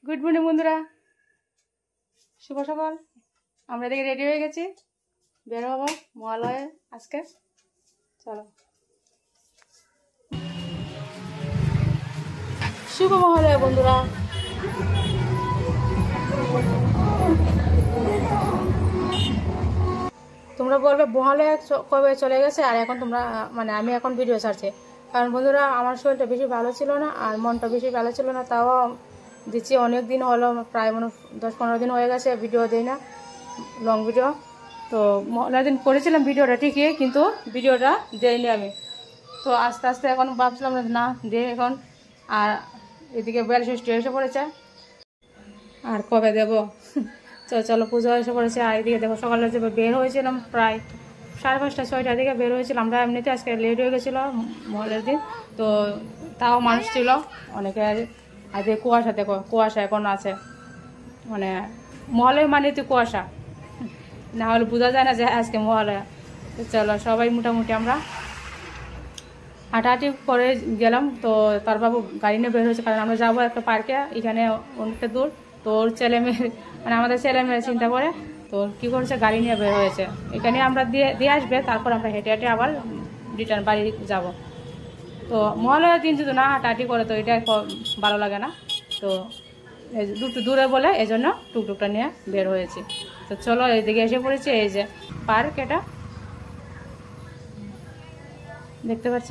Good morning বন্ধুরা, শুভ সকাল। আমরা এদিকে রেডি হয়ে গেছি, বের হবো মহালয়ে আজকে। চলো, শুভ মহালয়া বন্ধুরা। তোমরা বলবে মহালয়া কবে চলে গেছে আর এখন তোমরা আমি এখন ভিডিও ছাড়ছি, কারণ বন্ধুরা আমার শরীরটা বেশি ভালো ছিল না আর মনটা বেশি ভালো ছিল না। তাও দিচ্ছি, অনেক দিন হলো, প্রায় 10-15 দিন হয়ে গেছে ভিডিও দিই না, লং ভিডিও। তো অনেক দিন করেছিলাম ভিডিওটা ঠিকই, কিন্তু ভিডিওটা দেইনি আমি। তো আস্তে আস্তে এখন ভাবছিলাম না দিয়ে এখন, আর এদিকে 42 এসে পড়েছে, আর কবে দেব। চলো পুজো এসে পড়েছে। আর এদিকে দেখো, সকালে যে বের হয়েছিলাম প্রায় 5:30-6টার দিকে বের হয়েছিলাম। আমরা এমনিতে আজকে লেট হয়ে গেছিলো মহলের দিন, তো তাও মানুষ ছিল অনেকে। আজকে কুয়াশা, দেখো কুয়াশা এখন আছে, মহলের তো কুয়াশা, না হলে বোঝা যায় না যে আজকে মহালয়া। তো চলো, সবাই মোটামুটি আমরা হাঁটাহাঁটি করে গেলাম। তো তার বাবু গাড়ি নিয়ে বের হয়েছে, কারণ আমরা যাবো একটা পার্কে, এখানে অনেকটা দূর। তো ওর ছেলেমেয়ে আমাদের ছেলেমেয়ে চিন্তা করে, তো কী করছে, গাড়ি নিয়ে বের হয়েছে। এখানে আমরা দিয়ে আসবে, তারপর আমরা হেঁটে হেঁটে আবার রিটার্ন বাড়ি যাব। তো মহালয়ার দিন যদি না হাঁটাহাঁটি করে তো এটা ভালো লাগে না। তো দুটো দূরে বলে এই জন্য টুকটুকটা নিয়ে বের হয়েছি। তো চলো, এইদিকে এসে পড়েছি, এই যে পার্ক, এটা দেখতে পাচ্ছ।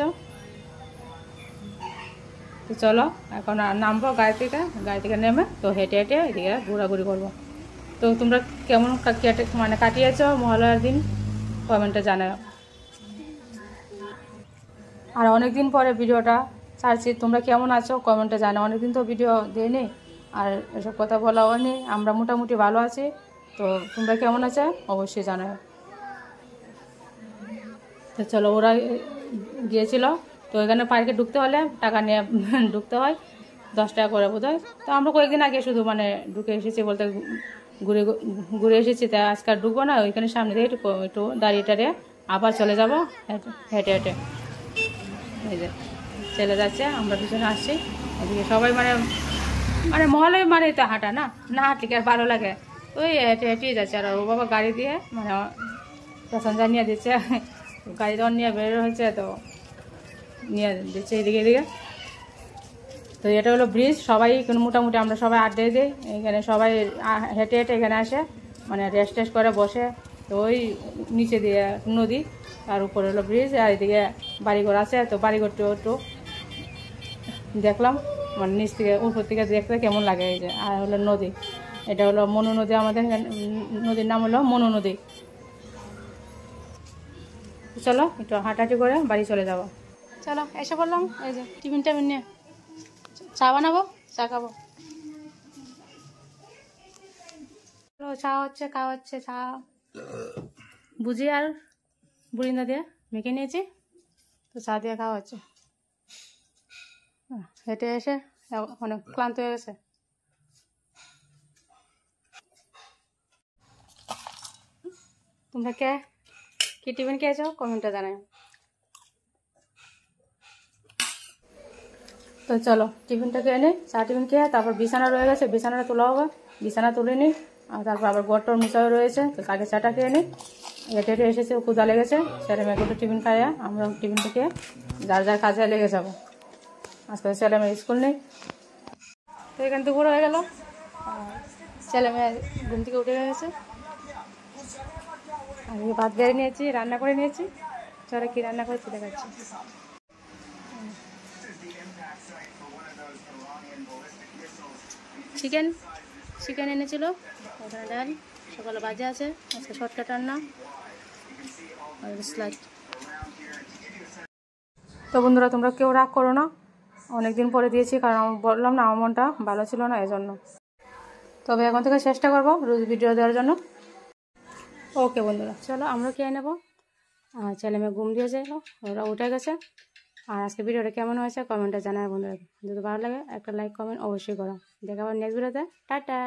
তো চলো এখন নামবো গাড়ি থেকে নেমে, তো হেঁটে হেঁটে এদিকে ঘোরাঘুরি করবো। তো তোমরা কেমন কাটিয়েছো মহালয়ার দিন, কমেন্টে জানাও। আর অনেকদিন পরে ভিডিওটা ছাড়ছি, তোমরা কেমন আছো কমেন্টে জানাও। অনেকদিন তো ভিডিও দিইনি, আর এসব কথা বলাও নেই। আমরা মোটামুটি ভালো আছি, তো তোমরা কেমন আছো অবশ্যই জানাও। তো চলো, ওরা গিয়েছিল, তো এখানে পার্কে ঢুকতে হলে টাকা নিয়ে ঢুকতে হয়, 10 টাকা করে বোধ হয়। তো আমরা কয়েকদিন আগে শুধু ঢুকে এসেছি, বলতে ঘুরে এসেছি। তাই আজকে আর ঢুকবো না, ওইখানে সামনে দিয়ে একটু দাঁড়িয়ে টাড়িয়ে আবার চলে যাবো হেঁটে হেঁটে। এই যে চলে যাচ্ছে, আমরা পিছনে আসছি। এদিকে সবাই মহলয় তো হাঁটা না হাঁটলে কি আর ভালো লাগে। ওই হেঁটে হেঁটেই যাচ্ছে, আর ও বাবা গাড়ি দিয়ে প্যাসেঞ্জার নিয়ে দিচ্ছে, গাড়ি যখন নিয়ে বের হয়েছে তো নিয়ে দিচ্ছে এদিকে। তো এটা হলো ব্রিজ, সবাই মোটামুটি আমরা সবাই আড্ডায় দিই এখানে, সবাই হেঁটে হেঁটে এখানে আসে, রেস্ট টেস্ট করে বসে। তো ওই নিচে দিয়ে নদী, তার উপরে হলো ব্রিজ, আর এদিকে বাড়িঘর আছে। তো বাড়িঘরটা একটু দেখলাম, নিচ থেকে উপর থেকে দেখতে কেমন লাগে। এই যে আর হলো নদী, এটা হলো মনু নদী, আমাদের নদীর নাম হলো মনু নদী। চলো একটু হাঁটাহাঁটি করে বাড়ি চলে যাব। চলো এসে বললাম, এই যে টিফিন নিয়ে চা বানাবো, চা খাবো। চা হচ্ছে, খাওয়া হচ্ছে। চা বুঝি আর বুড়িন্দা দিয়ে মেখে নিয়েছি, তো চা দিয়ে খাওয়া হচ্ছে। হেঁটে এসে অনেক ক্লান্ত হয়ে গেছে। তোমরা কি টিফিন খেয়েছো কমেন্টে জানাই। তো চলো টিফিনটা খেয়ে নিই, চা টিফিন খেয়ে তারপর বিছানা রয়ে গেছে, বিছানাটা তোলা হবে, বিছানা তুলে নিই। আর তারপর আবার গড়টর মুছাও রয়েছে, তো আগে চাটা খেয়ে নিই। হেঁটে হেঁটে এসেছে, ক্ষুধা লেগেছে, ছেলে মেয়েগুলো টিফিন খাইয়া আমরা টিফিনটা খেয়ে যার যার কাজে লেগে যাবো। আজকে ছেলে মেয়ে স্কুল নেই, তো এখানে দুপুর হয়ে গেল, ছেলে মেয়ে ঘুম থেকে উঠে গেছে। আর ভাত বেড়ে নিয়েছি, রান্না করে নিয়েছি। চলে কি রান্না করেছি দেখাচ্ছি। চিকেন এনেছিল, ওখানে ডাল, সকালে ভাজা আছে, আজকে শর্টকাট রান্না, আর স্লাইড। তো বন্ধুরা তোমরা কেউ রাগ করো না, অনেকদিন পরে দিয়েছি, কারণ আমি বললাম না আমার মনটা ভালো ছিল না, এজন্য। তবে এখন থেকে চেষ্টা করবো রোজ ভিডিও দেওয়ার জন্য। ওকে বন্ধুরা, চলো আমরা খেয়ে নেবো। আর ছেলে মেয়ে ঘুম দিয়ে যাইলো, ওরা উঠে গেছে। আর আজকে ভিডিওটা কেমন হয়েছে কমেন্টে জানায় বন্ধুরা। যদি ভালো লাগে একটা লাইক কমেন্ট অবশ্যই করো। দেখা হবে নেক্সট ভিডিওতে। টাটা।